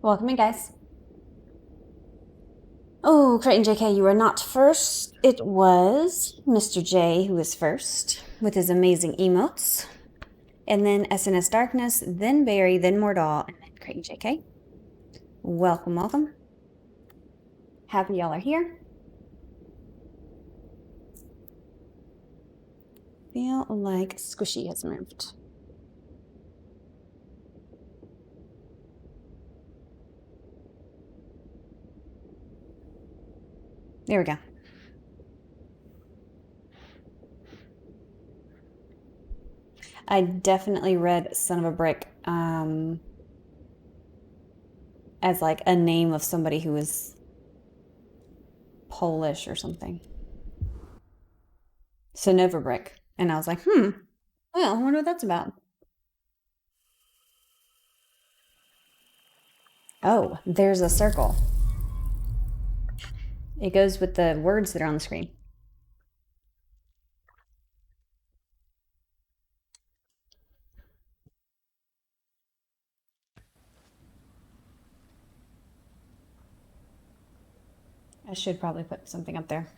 Welcome in, guys. Oh, Creighton JK, you are not first. It was Mr. J who was first with his amazing emotes. And then SNS Darkness, then Barry, then Mordal, and then Creighton JK. Welcome, welcome. Happy y'all are here. Feel like Squishy has moved. There we go. I definitely read Son of a Brick as like a name of somebody who was Polish or something. Sonova Brick. And I was like, well, I wonder what that's about. Oh, there's a circle. It goes with the words that are on the screen. I should probably put something up there.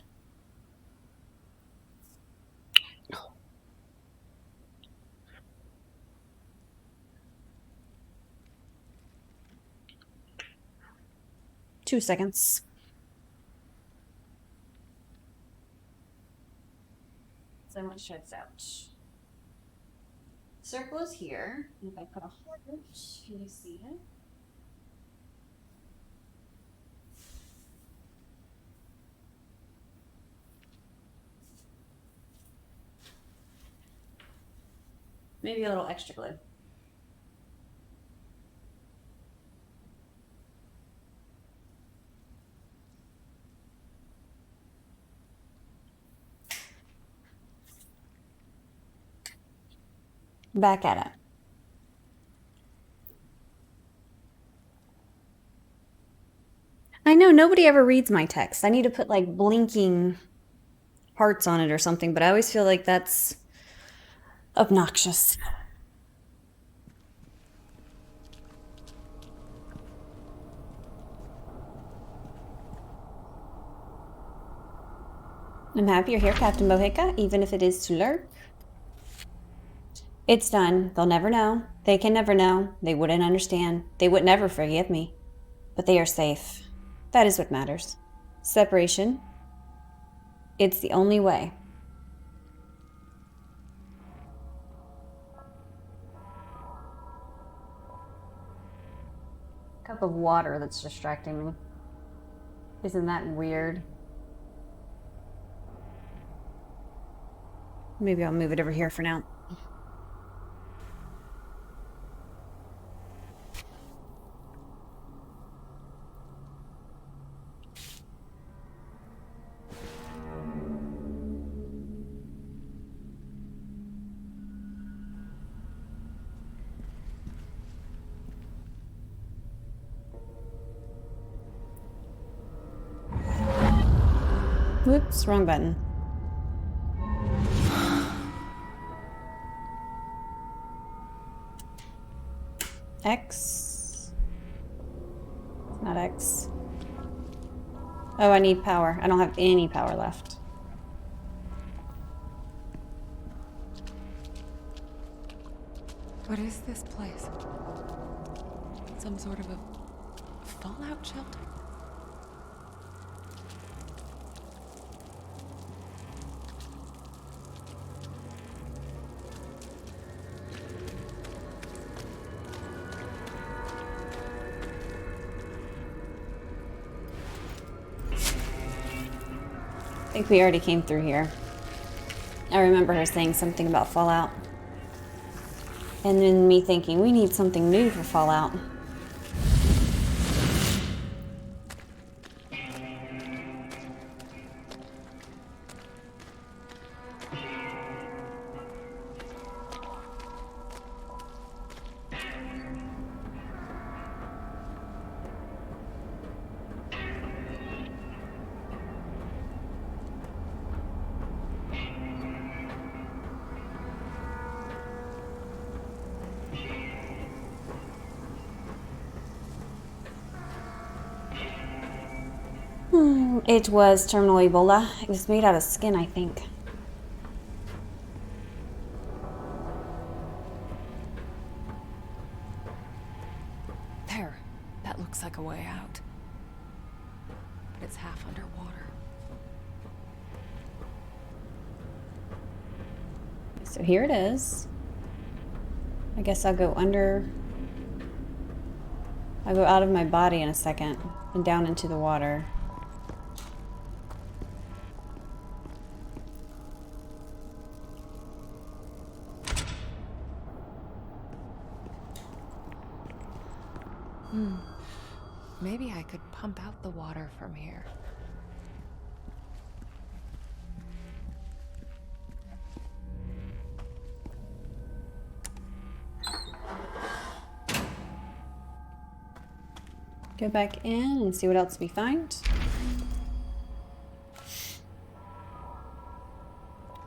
Two seconds. So much sheds out. Circle is here. If I put a heart, can you see it? Maybe a little extra glue. Back at it. I know nobody ever reads my text. I need to put like blinking hearts on it or something, but I always feel like that's obnoxious. I'm happy you're here, Captain Mojica, even if it is to lurk. It's done. They'll never know. They can never know. They wouldn't understand. They would never forgive me. But they are safe. That is what matters. Separation. It's the only way. Cup of water that's distracting me. Isn't that weird? Maybe I'll move it over here for now. Whoops, wrong button. X. It's not X. Oh, I need power. I don't have any power left. What is this place? Some sort of a fallout shelter? I think we already came through here. I remember her saying something about Fallout. And then me thinking, we need something new for Fallout. It was terminal Ebola. It was made out of skin, I think. There. That looks like a way out. But it's half underwater. So here it is. I guess I'll go under. I'll go out of my body in a second and down into the water. Maybe I could pump out the water from here. Go back in and see what else we find.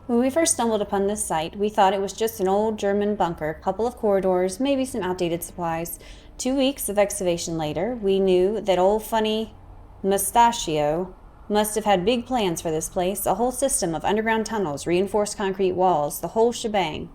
When we first stumbled upon this site, we thought it was just an old German bunker, a couple of corridors, maybe some outdated supplies. 2 weeks of excavation later, we knew that old funny Mustachio must have had big plans for this place, a whole system of underground tunnels, reinforced concrete walls, the whole shebang.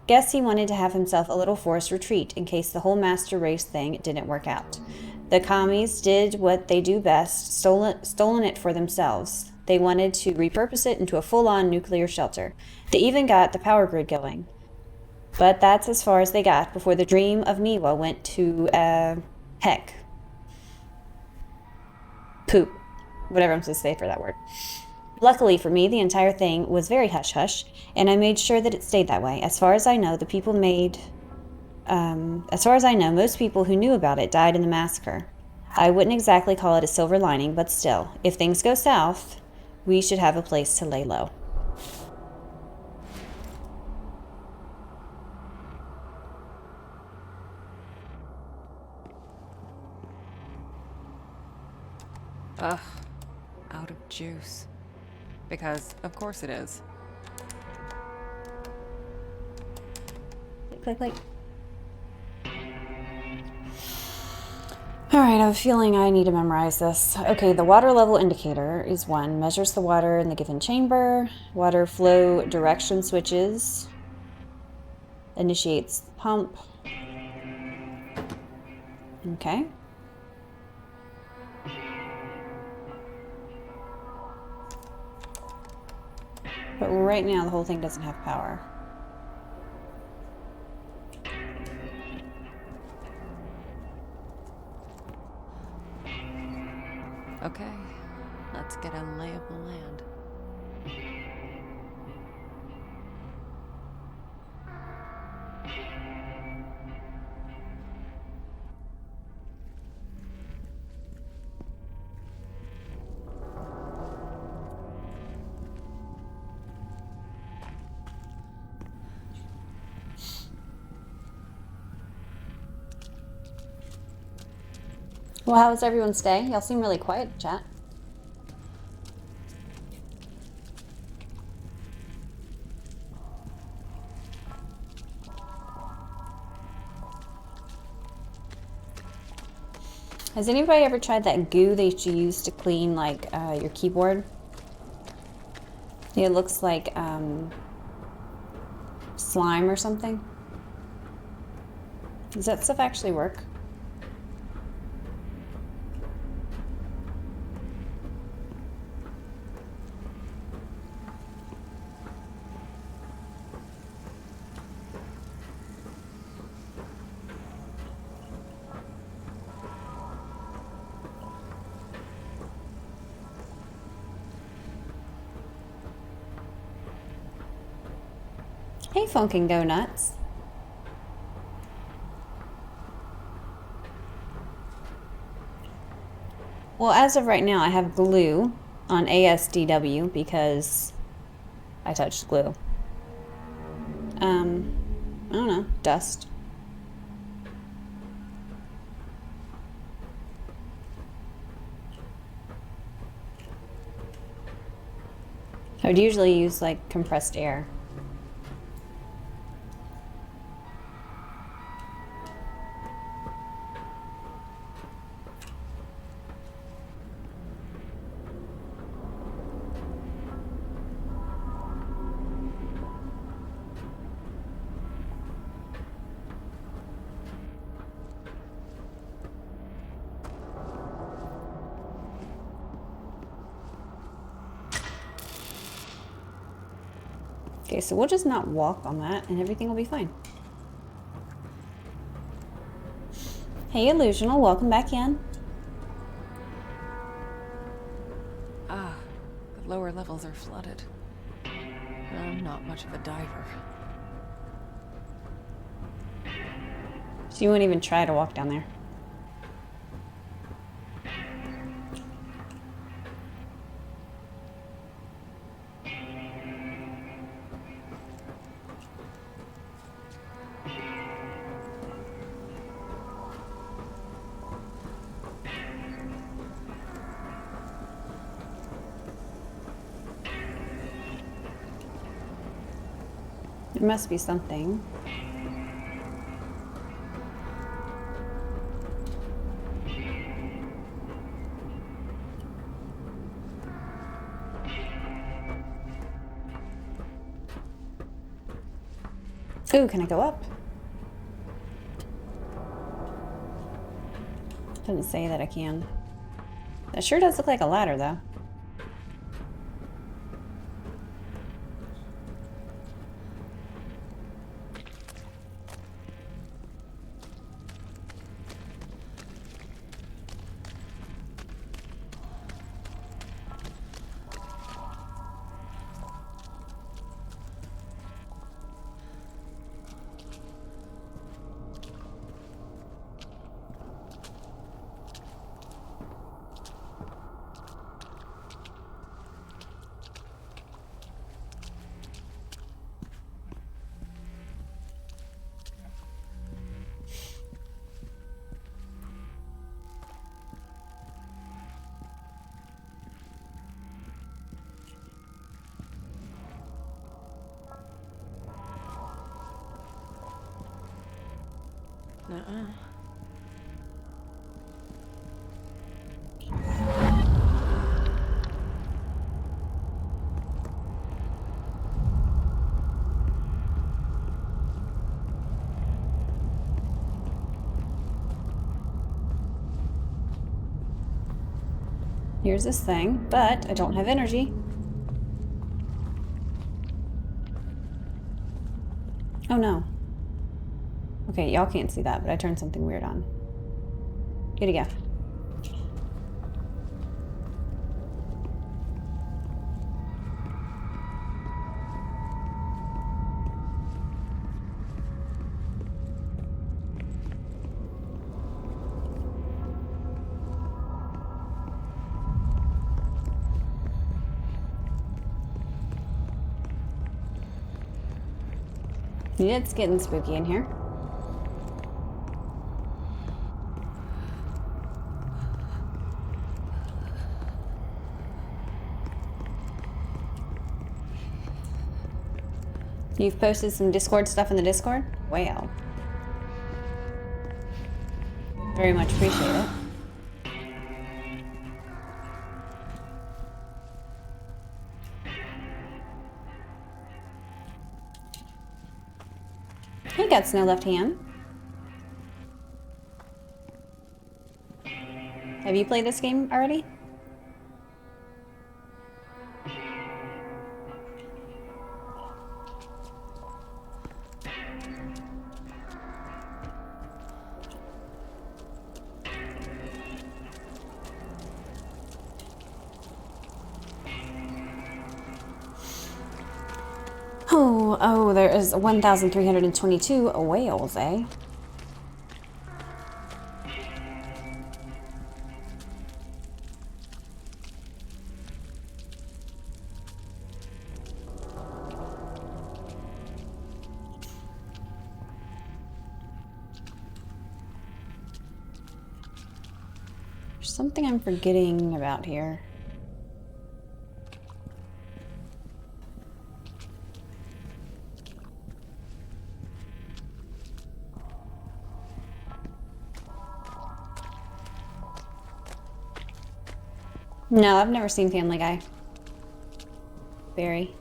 Guess he wanted to have himself a little forced retreat in case the whole master race thing didn't work out. The commies did what they do best, stolen it for themselves. They wanted to repurpose it into a full-on nuclear shelter. They even got the power grid going. But that's as far as they got before the dream of Niwa went to, heck. Poop. Whatever I'm supposed to say for that word. Luckily for me, the entire thing was very hush-hush, and I made sure that it stayed that way. As far as I know, most people who knew about it died in the massacre. I wouldn't exactly call it a silver lining, but still, if things go south, we should have a place to lay low. Ugh. Out of juice. Because, of course it is. Click, click. Alright, I have a feeling I need to memorize this. Okay, the water level indicator is 1. Measures the water in the given chamber. Water flow direction switches. Initiates the pump. Okay. But right now the whole thing doesn't have power. Okay, let's get a lay of the land. Well, how was everyone's day? Y'all seem really quiet in chat. Has anybody ever tried that goo that you use to clean, like, your keyboard? It looks like slime or something. Does that stuff actually work? Hey, Funkin' Go Nuts. Well, as of right now, I have glue on ASDW because I touched glue. I don't know, dust. I would usually use like compressed air. Okay, so we'll just not walk on that and everything will be fine. Hey, Illusional, welcome back in. Ah, the lower levels are flooded. I'm not much of a diver. So you won't even try to walk down there. There must be something. Ooh, can I go up? Doesn't say that I can. That sure does look like a ladder, though. Nuh-uh. Here's this thing, but I don't have energy. Oh no. Okay, y'all can't see that, but I turned something weird on. Here you go. It's getting spooky in here. You've posted some Discord stuff in the Discord? Wow. Very much appreciate it. He got snow left hand. Have you played this game already? Oh, there is 1,322 whales, eh? There's something I'm forgetting about here. No, I've never seen Family Guy. Barry.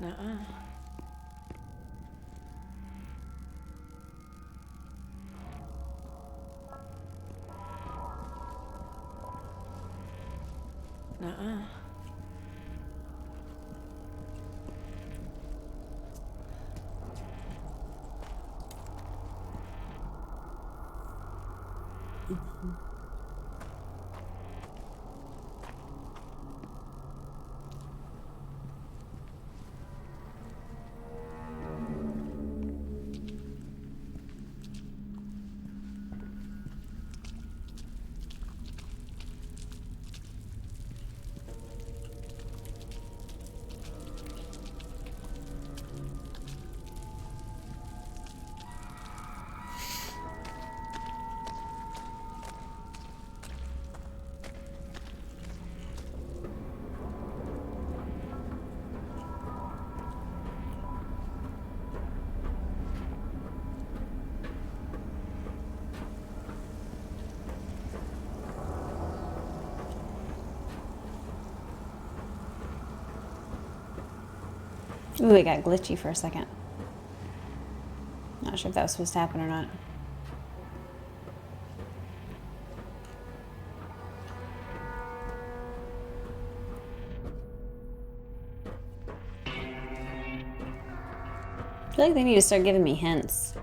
Nuh-uh. Nuh-uh. Ooh, it got glitchy for a second. Not sure if that was supposed to happen or not. I feel like they need to start giving me hints.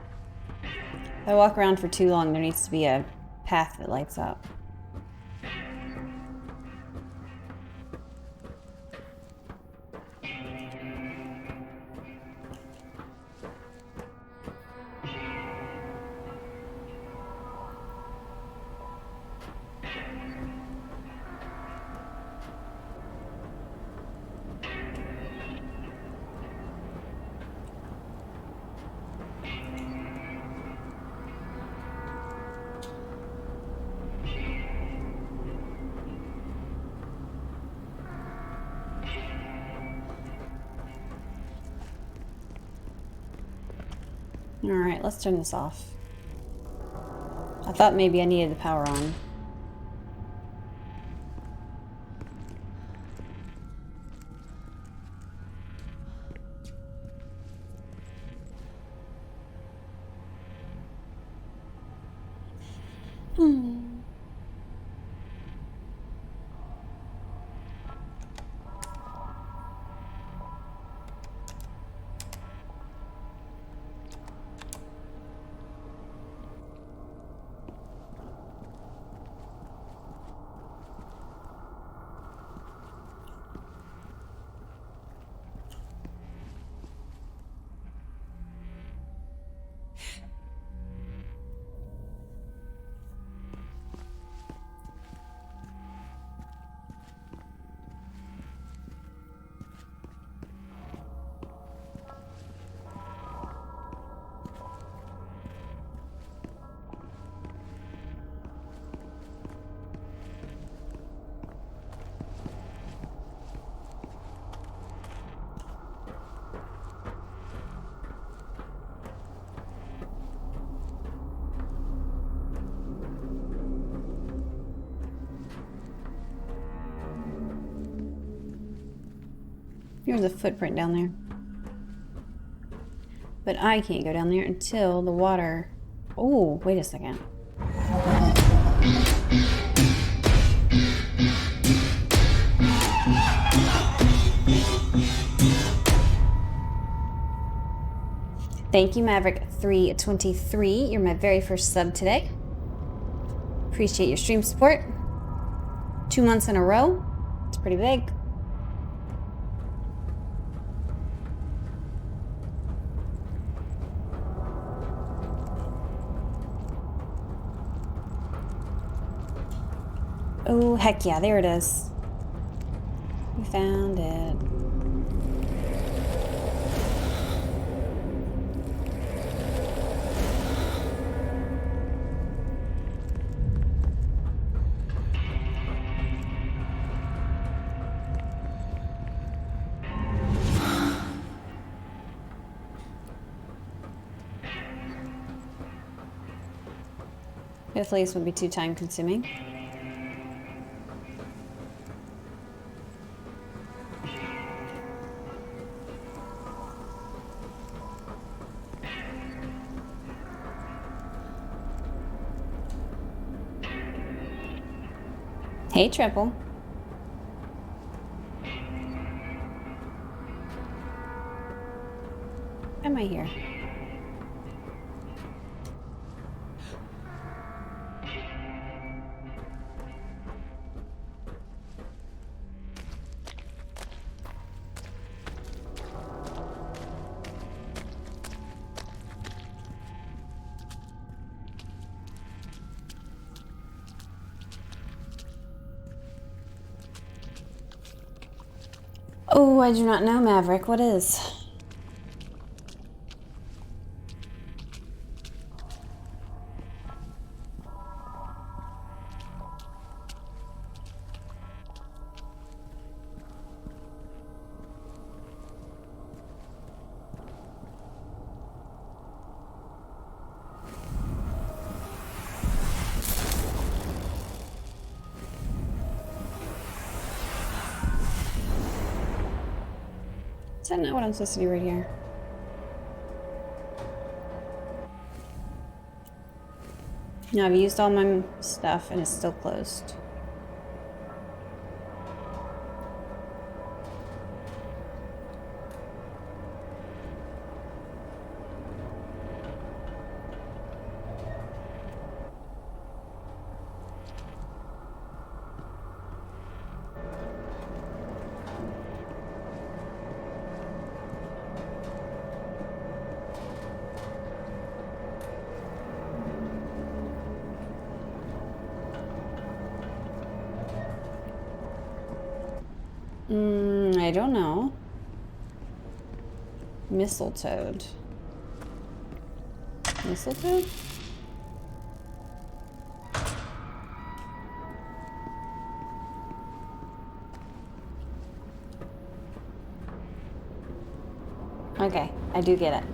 If I walk around for too long, there needs to be a path that lights up. Alright, let's turn this off. I thought maybe I needed the power on. Here's a footprint down there. But I can't go down there until the water... Oh, wait a second. Thank you, Maverick323. You're my very first sub today. Appreciate your stream support. 2 months in a row. It's pretty big. Oh, heck yeah, there it is. We found it. Hopefully this won't be too time consuming. Hey, Triple. Why am I here? Oh, I do not know, Maverick. What is? Is that not what I'm supposed to do right here? No, I've used all my stuff and it's still closed. I don't know. Mistletoe. Mistletoe? Okay, I do get it.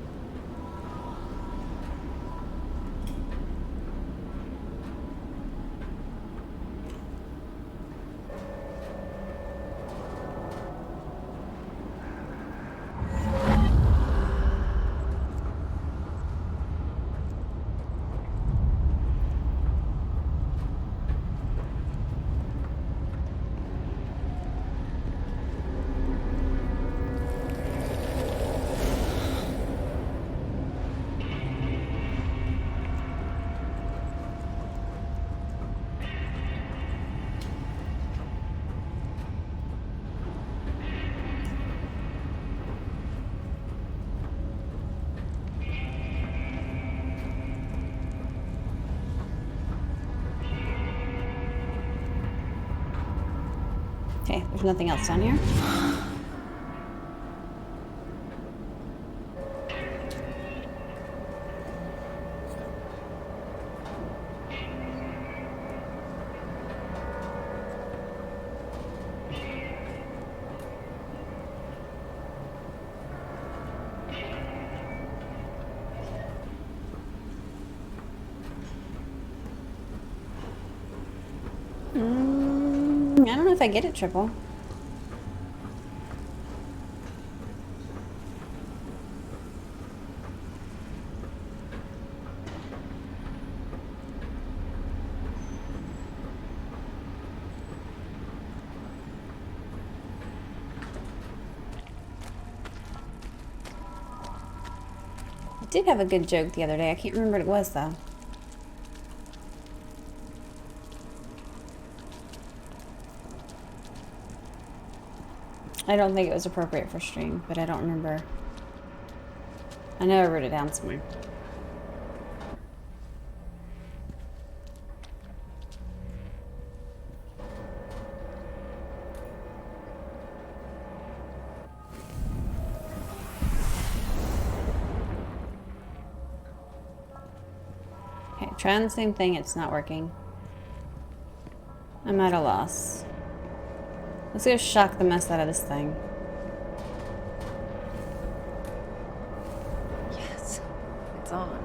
Okay, there's nothing else down here. I don't know if I get it, Triple. I did have a good joke the other day. I can't remember what it was, though. I don't think it was appropriate for stream, but I don't remember. I know I wrote it down somewhere. Okay, trying the same thing, it's not working. I'm at a loss. Let's go shock the mess out of this thing. Yes, it's on.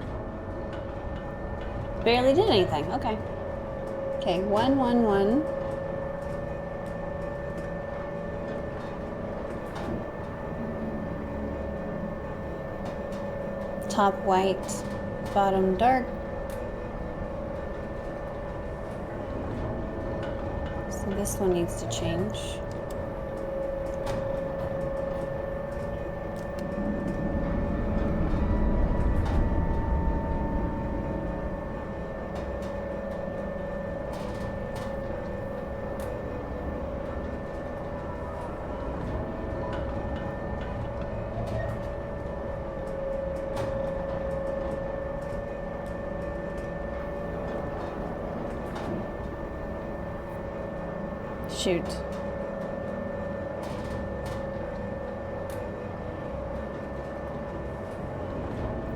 Barely did anything. Okay. Okay, 111. Top white, bottom dark. So this one needs to change. Shoot.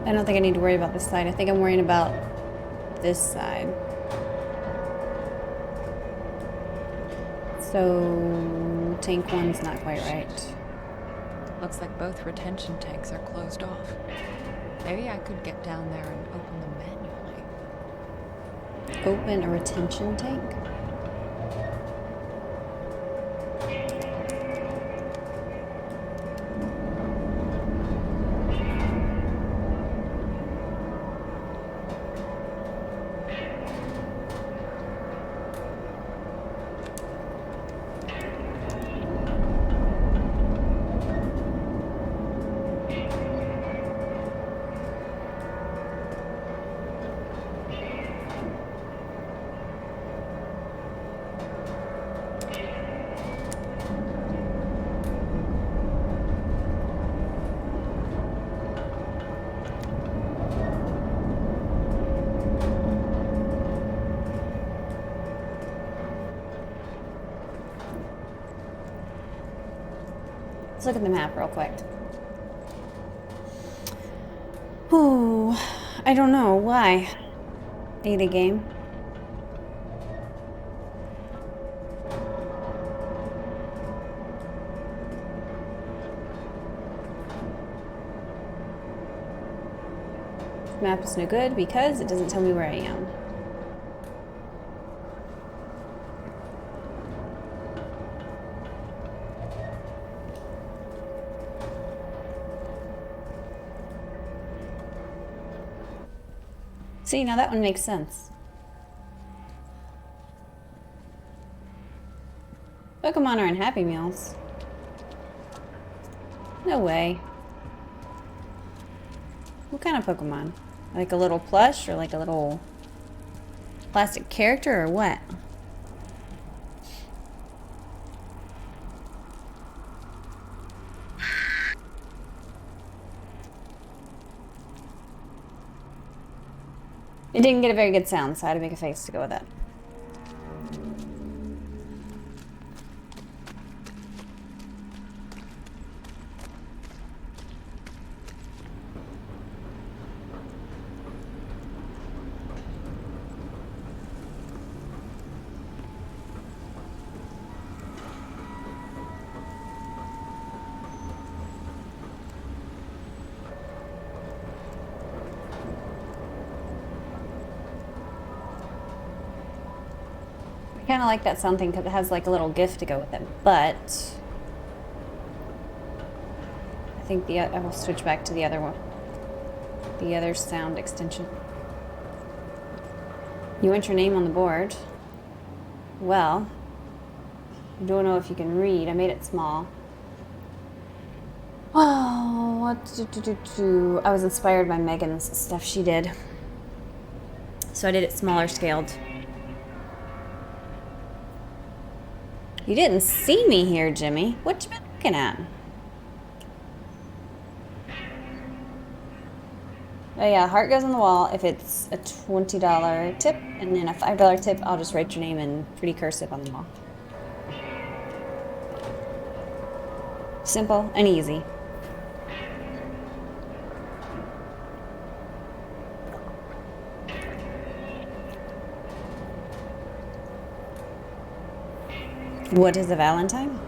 I don't think I need to worry about this side. I think I'm worrying about this side. So tank one's not quite right. Looks like both retention tanks are closed off. Maybe I could get down there and open them manually. Open a retention tank? Let's look at the map real quick. Oh, I don't know. Why? A game. Map is no good because it doesn't tell me where I am. See, now that one makes sense. Pokemon are in Happy Meals. No way. What kind of Pokemon? Like a little plush or like a little plastic character or what? It didn't get a very good sound, so I had to make a face to go with it. I kind of like that sound thing because it has like a little GIF to go with it, but I think I will switch back to the other one, the other sound extension. You want your name on the board? Well, I don't know if you can read. I made it small. Oh, what I was inspired by Megan's stuff she did, so I did it smaller scaled. You didn't see me here, Jimmy. What you been looking at? Oh yeah, heart goes on the wall if it's a $20 tip, and then a $5 tip, I'll just write your name in pretty cursive on the wall. Simple and easy. What is a Valentine?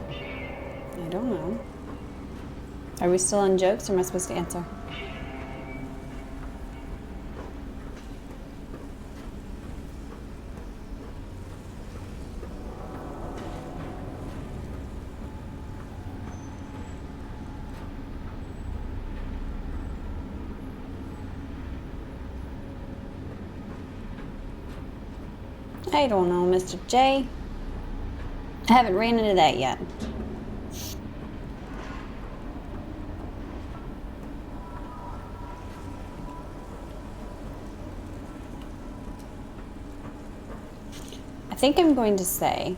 I don't know. Are we still on jokes or am I supposed to answer? I don't know, Mr. J. I haven't ran into that yet. I think I'm going to say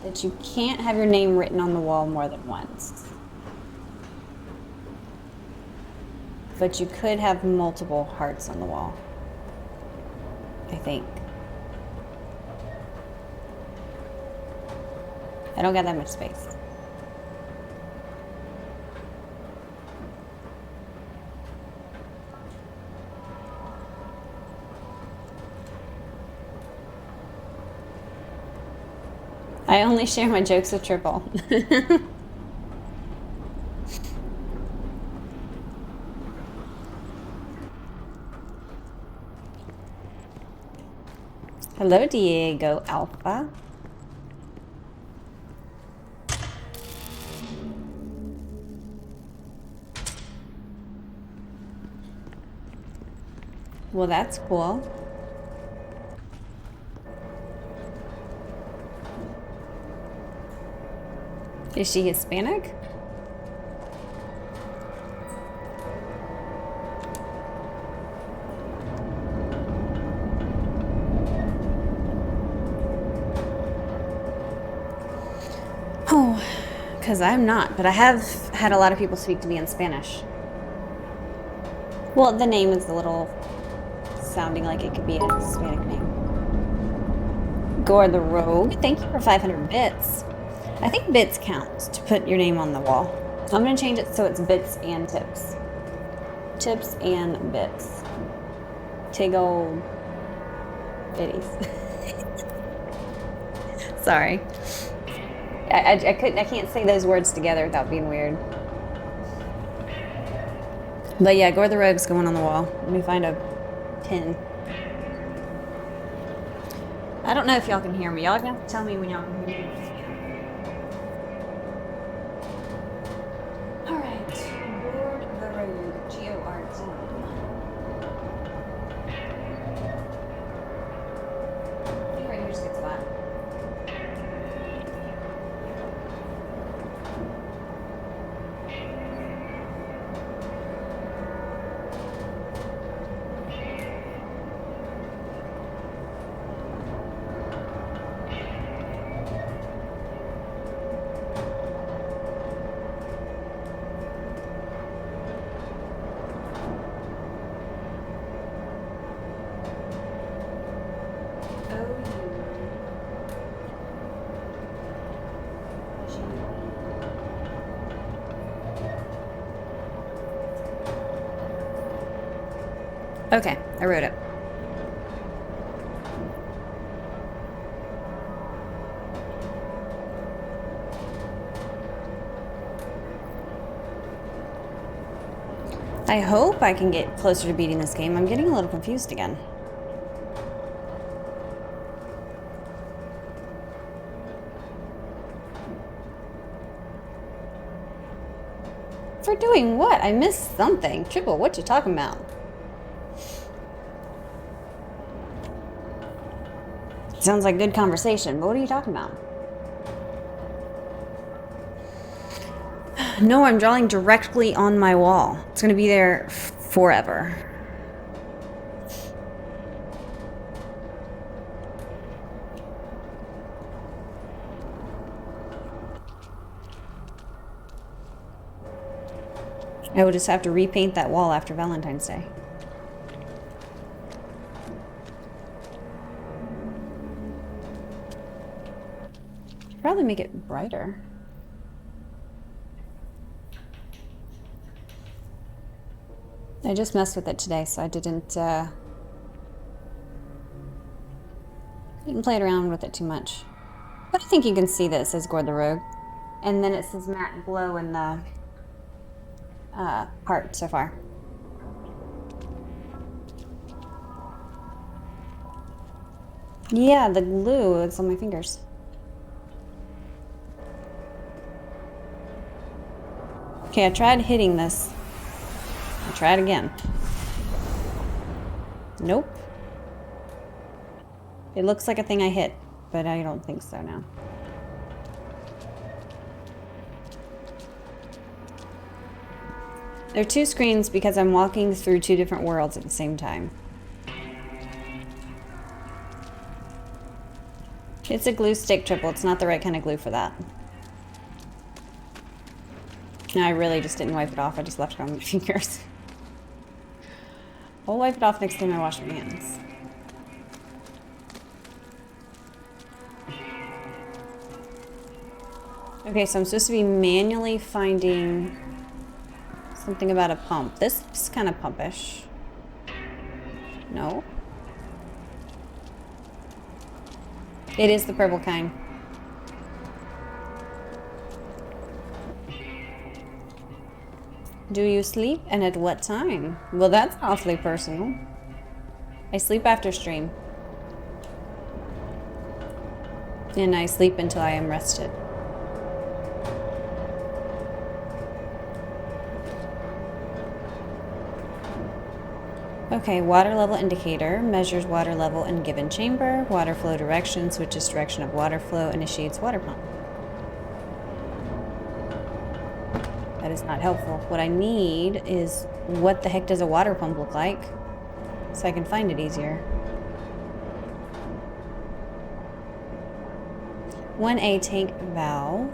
that you can't have your name written on the wall more than once. But you could have multiple hearts on the wall. I think. I don't got that much space. I only share my jokes with Triple. Hello, Diego Alpha. Well, that's cool. Is she Hispanic? Oh, because I'm not, but I have had a lot of people speak to me in Spanish. Well, the name is a little sounding like it could be a Hispanic name. Gore the Rogue, thank you for 500 bits. I think bits counts to put your name on the wall. I'm going to change it so it's bits and tips. Tips and bits. Tig old bitties. Sorry. I can't say those words together without being weird. But yeah, Gore the Rogue's going on the wall. Let me find a pin. I don't know if y'all can hear me. Y'all gonna have to tell me when y'all can hear me. Alright. Gore the Rogue. G-O-R-D. I think right here's a good spot. Okay, I wrote it. I hope I can get closer to beating this game. I'm getting a little confused again. For doing what? I missed something. Triple, what you talking about? Sounds like good conversation, but what are you talking about? No, I'm drawing directly on my wall. It's gonna be there forever. I will just have to repaint that wall after Valentine's Day. Probably make it brighter. I just messed with it today, so I didn't play it around with it too much. But I think you can see that it says Gore the Rogue. And then it says Matte Glow in the part so far. Yeah, the glue is on my fingers. Okay, I tried hitting this. I'll try it again. Nope. It looks like a thing I hit, but I don't think so now. There are two screens because I'm walking through two different worlds at the same time. It's a glue stick triple. It's not the right kind of glue for that. No, I really just didn't wipe it off. I just left it on my fingers. I'll wipe it off next time I wash my hands. Okay, so I'm supposed to be manually finding something about a pump. This is kind of pumpish. No. It is the purple kind. Do you sleep and at what time? Well, that's awfully personal. I sleep after stream. And I sleep until I am rested. Okay, water level indicator measures water level in given chamber. Water flow direction switches direction of water flow, initiates water pump. That is not helpful. What I need is what the heck does a water pump look like so I can find it easier. 1A tank valve,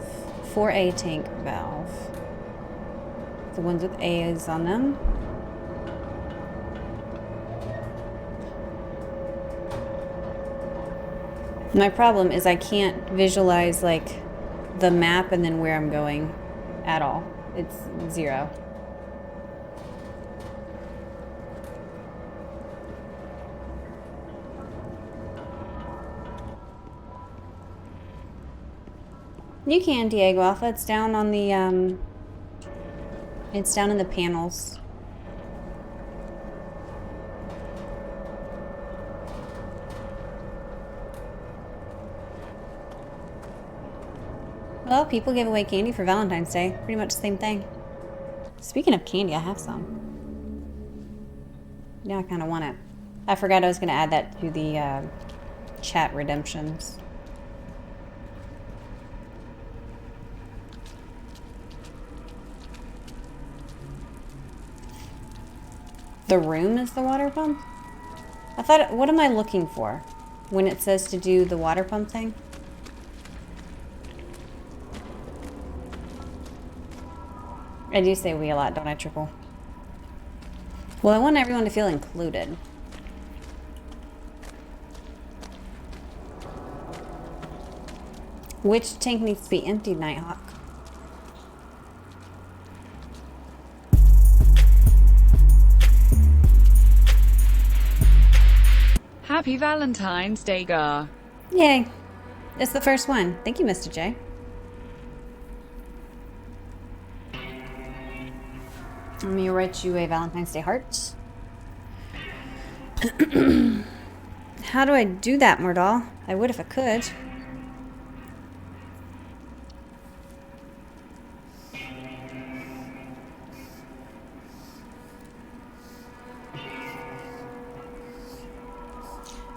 4A tank valve. The ones with A's on them. My problem is I can't visualize like the map and then where I'm going at all. It's 0. You can, Diego Alpha. It's down on the it's down in the panels. Well, people give away candy for Valentine's Day. Pretty much the same thing. Speaking of candy, I have some. Yeah, I kind of want it. I forgot I was going to add that to the chat redemptions. The room is the water pump? I thought, what am I looking for when it says to do the water pump thing? I do say we a lot, don't I, Triple? Well, I want everyone to feel included. Which tank needs to be emptied, Nighthawk? Happy Valentine's Day, Gar. Yay. It's the first one. Thank you, Mr. J. Let me write you a Valentine's Day heart. How do I do that, Mordal? I would if I could.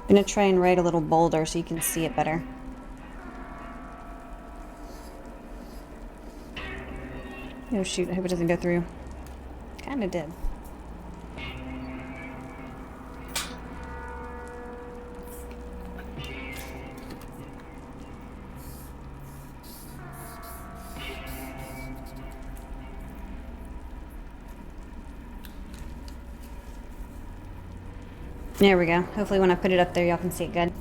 I'm gonna try and write a little bolder so you can see it better. Oh shoot, I hope it doesn't go through. Kinda did. There we go. Hopefully when I put it up there, y'all can see it good.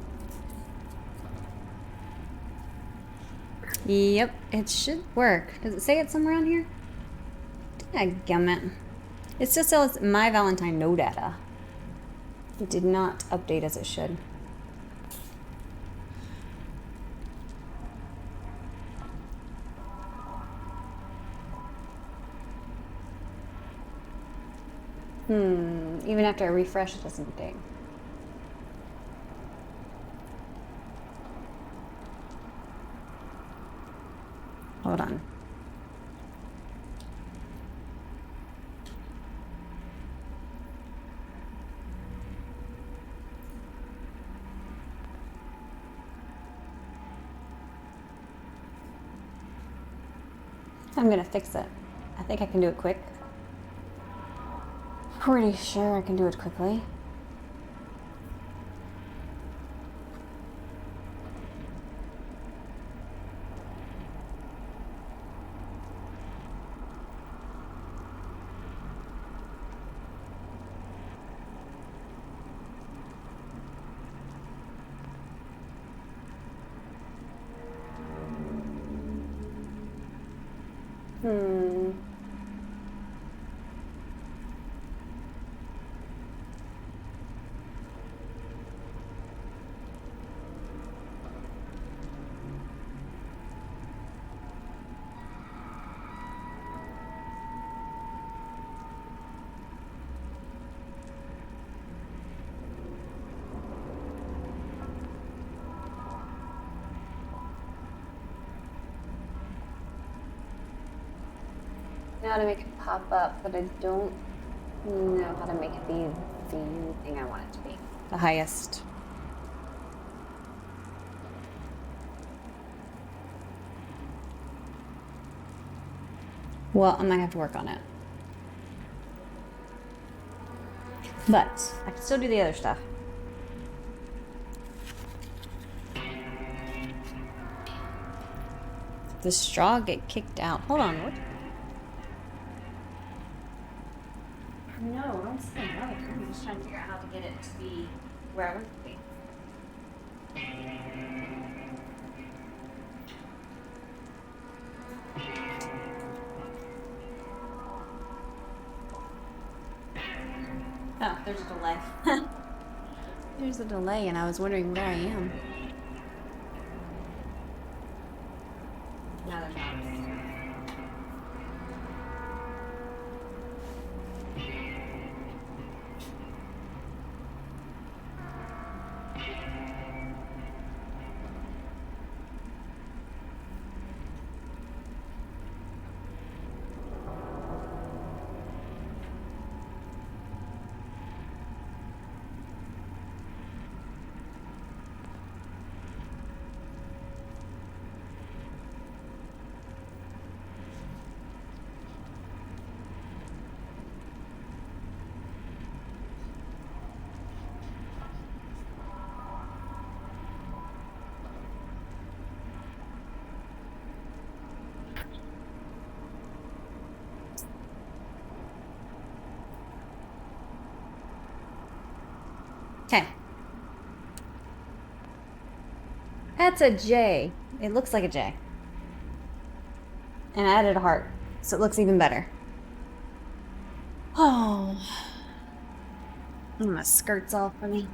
Yep, it should work. Does it say it somewhere on here? Dadgummit. It still says My Valentine no data. It did not update as it should. Even after I refresh, it doesn't update. Hold on. I'm gonna fix it. I think I can do it quick. Pretty sure I can do it quickly. I know how to make it pop up, but I don't know how to make it be the thing I want it to be. The highest. Well, I might have to work on it. But I can still do the other stuff. The straw get kicked out. Hold on, what? No, don't say no. I'm just trying to figure out how to get it to be where I want it to be. Oh, there's a delay. There's a delay, and I was wondering where I am. Now there's not. Okay. That's a J. It looks like a J. And I added a heart, so it looks even better. Oh. My skirt's off for me.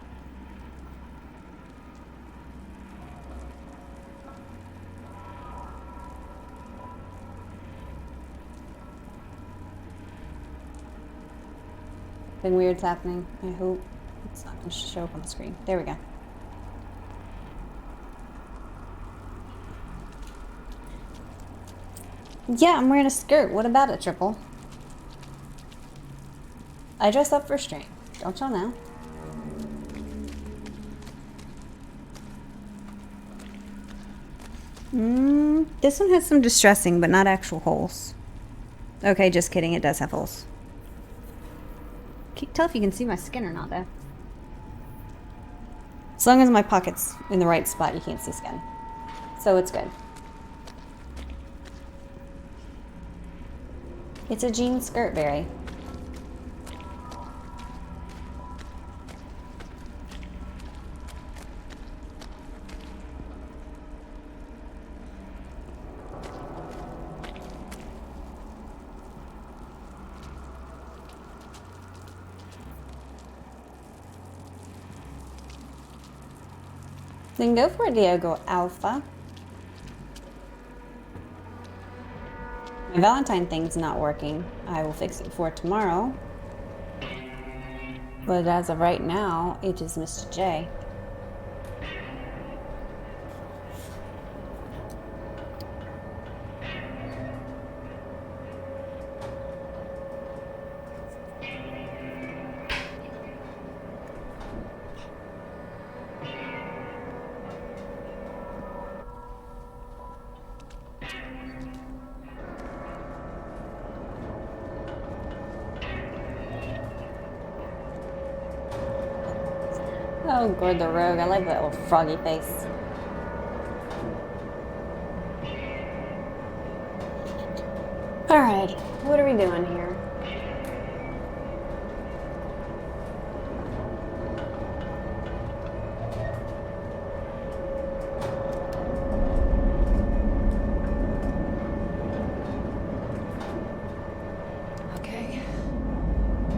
Something weird's happening. I hope it's not going to show up on the screen. There we go. Yeah, I'm wearing a skirt. What about it, Triple? I dress up for stream. Don't y'all know? This one has some distressing, but not actual holes. Okay, just kidding. It does have holes. Can't tell if you can see my skin or not, though. As long as my pocket's in the right spot, you can't see skin. So it's good. It's a jean skirt, Barry. Then go for it, Diego Alpha. My Valentine thing's not working. I will fix it for tomorrow. But as of right now, it is Mr. J. Oh, Gord the Rogue. I like that little froggy face. Alright, what are we doing here? Okay.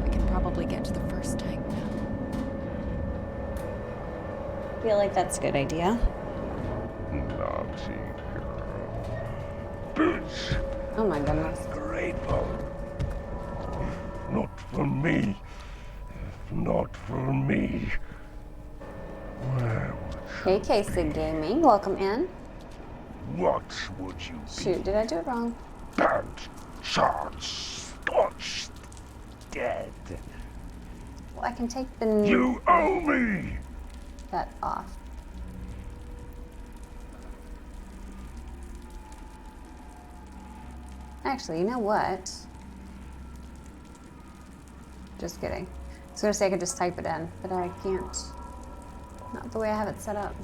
We can probably get to the first tank now. I feel like that's a good idea. Naughty girl. Bitch! Oh my goodness. Grateful. Not for me. Not for me. Where Hey, Casey Gaming. Welcome in. what would you be? Shoot, did I do it wrong? Burnt, charred, scorched, dead. Well, I can take the You owe me! that off. Actually, you know what? Just kidding. I was gonna say I could just type it in, but I can't. Not the way I have it set up.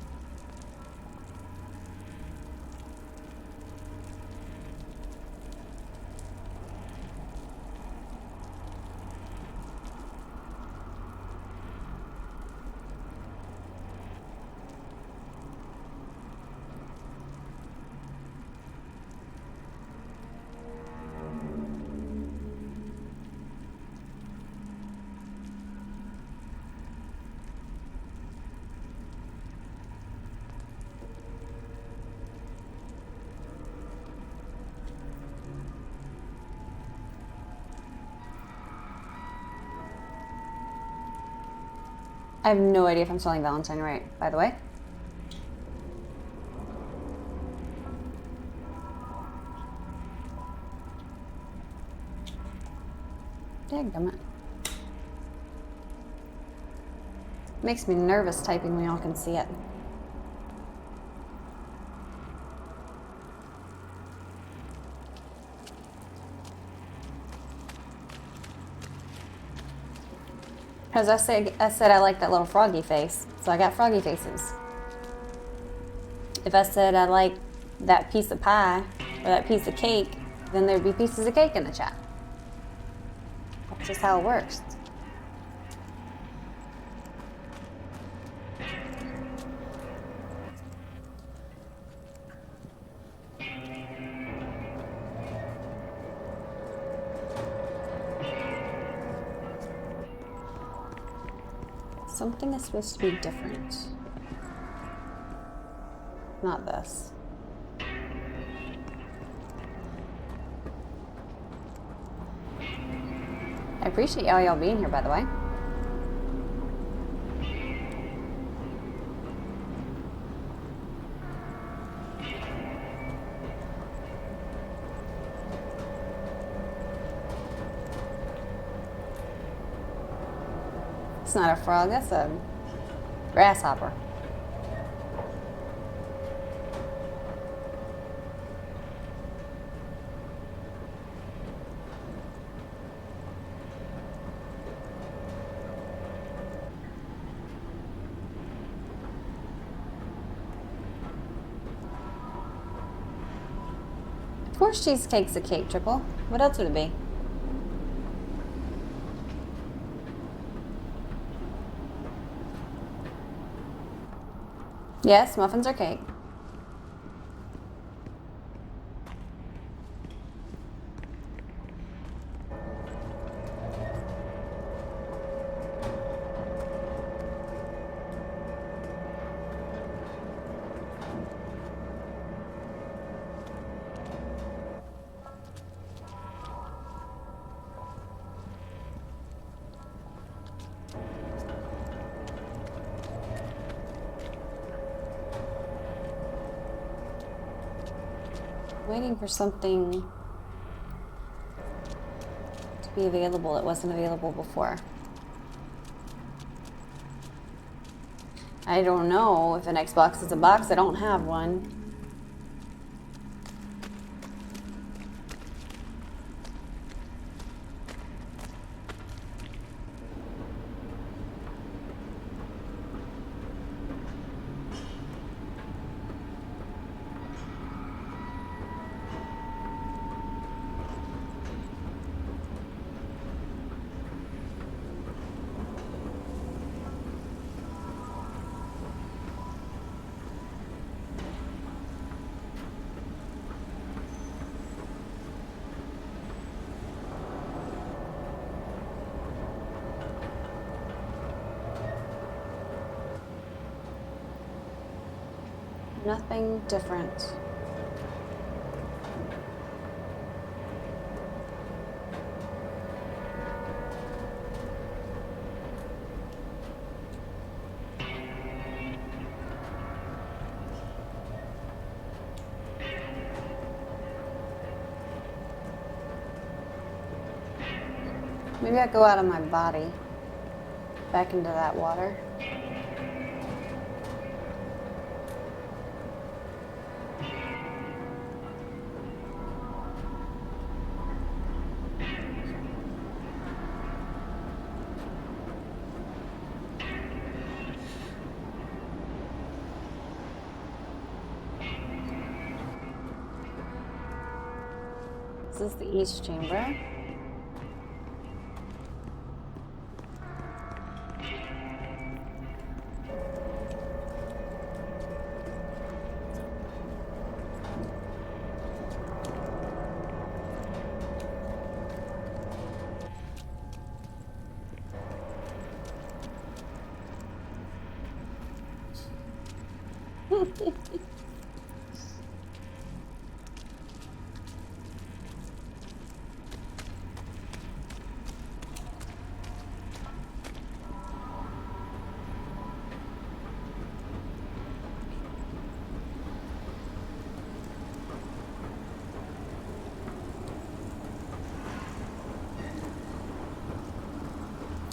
I have no idea if I'm spelling Valentine right, by the way. Dadgummit. Makes me nervous typing when y'all can see it. Because I said I like that little froggy face, so I got froggy faces. If I said I like that piece of pie or that piece of cake, then there'd be pieces of cake in the chat. That's just how it works. Something is supposed to be different. Not this. I appreciate all y'all being here, by the way. It's not a frog, that's a grasshopper. Of course cheesecake's a cake, Triple. What else would it be? Yes, muffins are cake. Waiting for something to be available that wasn't available before. I don't know if an Xbox is a box. I don't have one. Nothing different. Maybe I go out of my body back into that water. This is the East Chamber.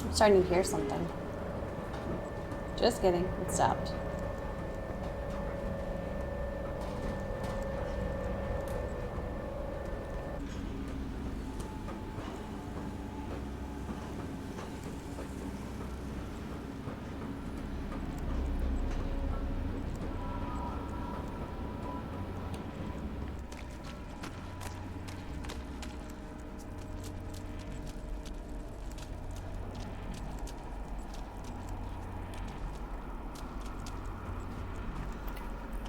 I'm starting to hear something. Just kidding, it stopped.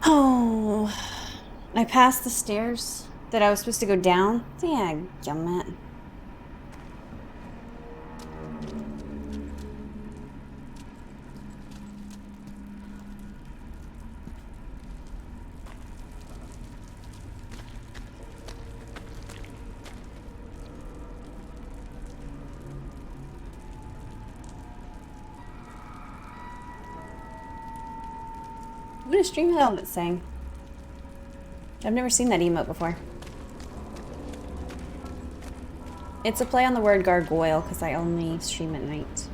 Oh, I passed the stairs that I was supposed to go down. Dadgummit. What is Stream Helmet saying? I've never seen that emote before. It's a play on the word gargoyle because I only stream at night.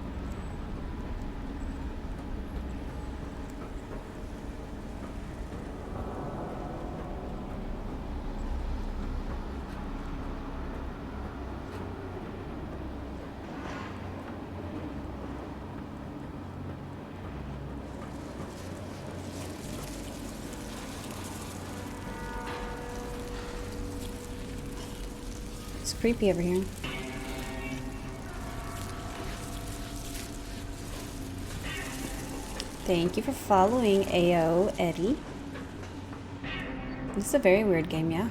It's creepy over here. Thank you for following AO Eddie. This is a very weird game, yeah.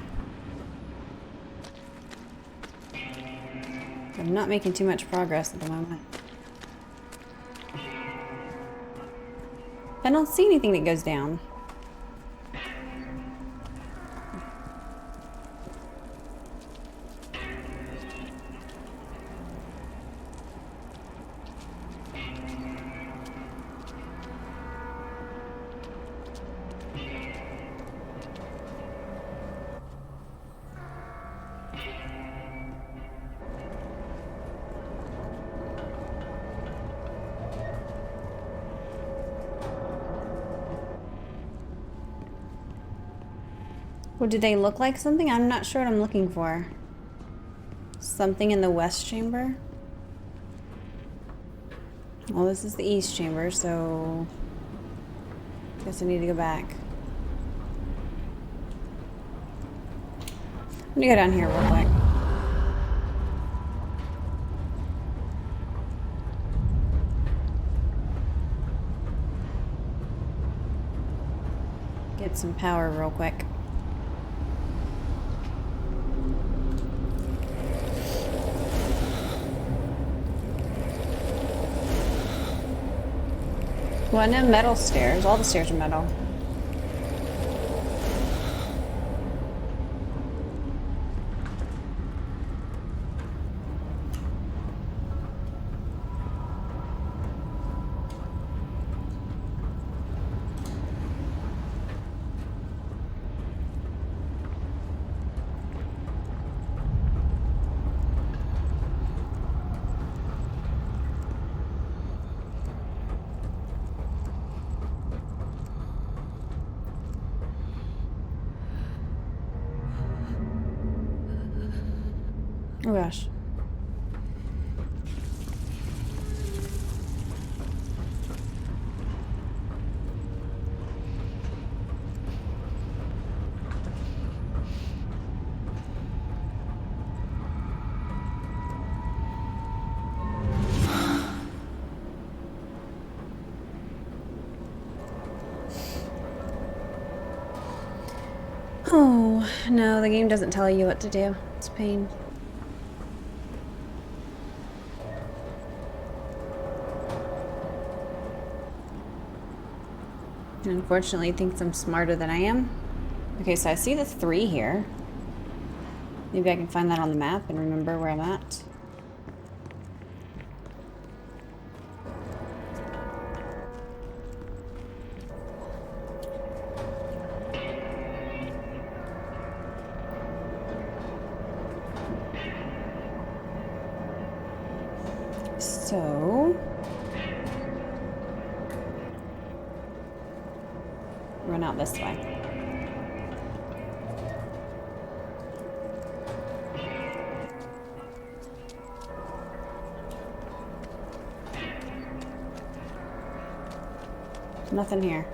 I'm not making too much progress at the moment. I don't see anything that goes down. Well, do they look like something? I'm not sure what I'm looking for. Something in the West Chamber? Well, this is the East Chamber, so... guess I need to go back. Let me go down here real quick. Get some power real quick. Well, I know metal stairs. All the stairs are metal. Oh gosh. Oh, no, the game doesn't tell you what to do. It's a pain. Unfortunately, it thinks I'm smarter than I am. Okay, so I see the 3 here. Maybe I can find that on the map and remember where I'm at. So... run out this way. Nothing here.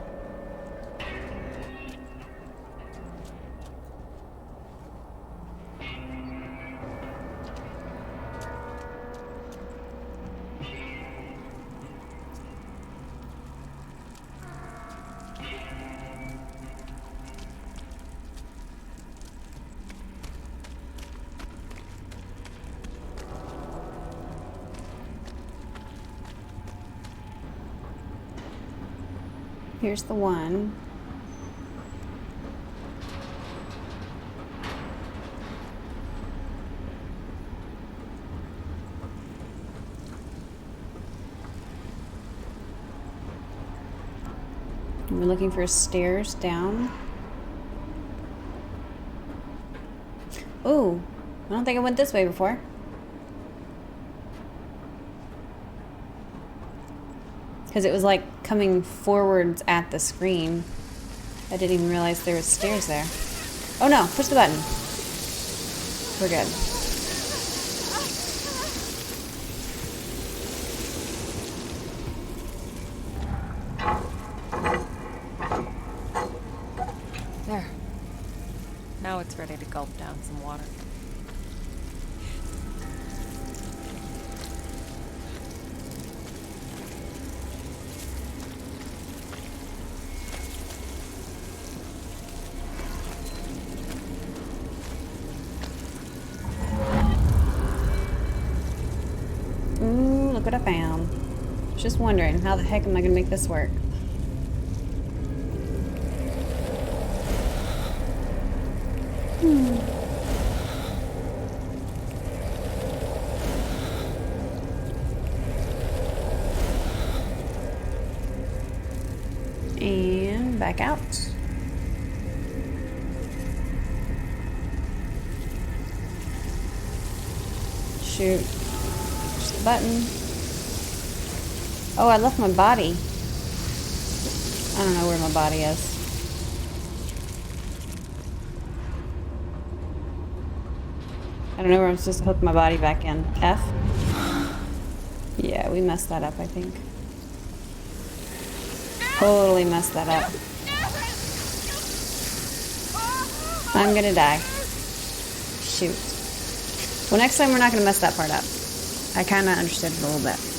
Here's the one. And we're looking for stairs down. Ooh, I don't think I went this way before. Because it was like coming forwards at the screen. I didn't even realize there was stairs there. Oh no, push the button. We're good. There. Now it's ready to gulp down some water. Ooh, look what I found. Just wondering, how the heck am I gonna make this work? And back out. Shoot. Just the button. Oh, I left my body. I don't know where my body is. I don't know where I'm supposed to hook my body back in. F? Yeah, we messed that up, I think. Totally messed that up. I'm gonna die. Shoot. Well, next time we're not gonna mess that part up. I kinda understood it a little bit.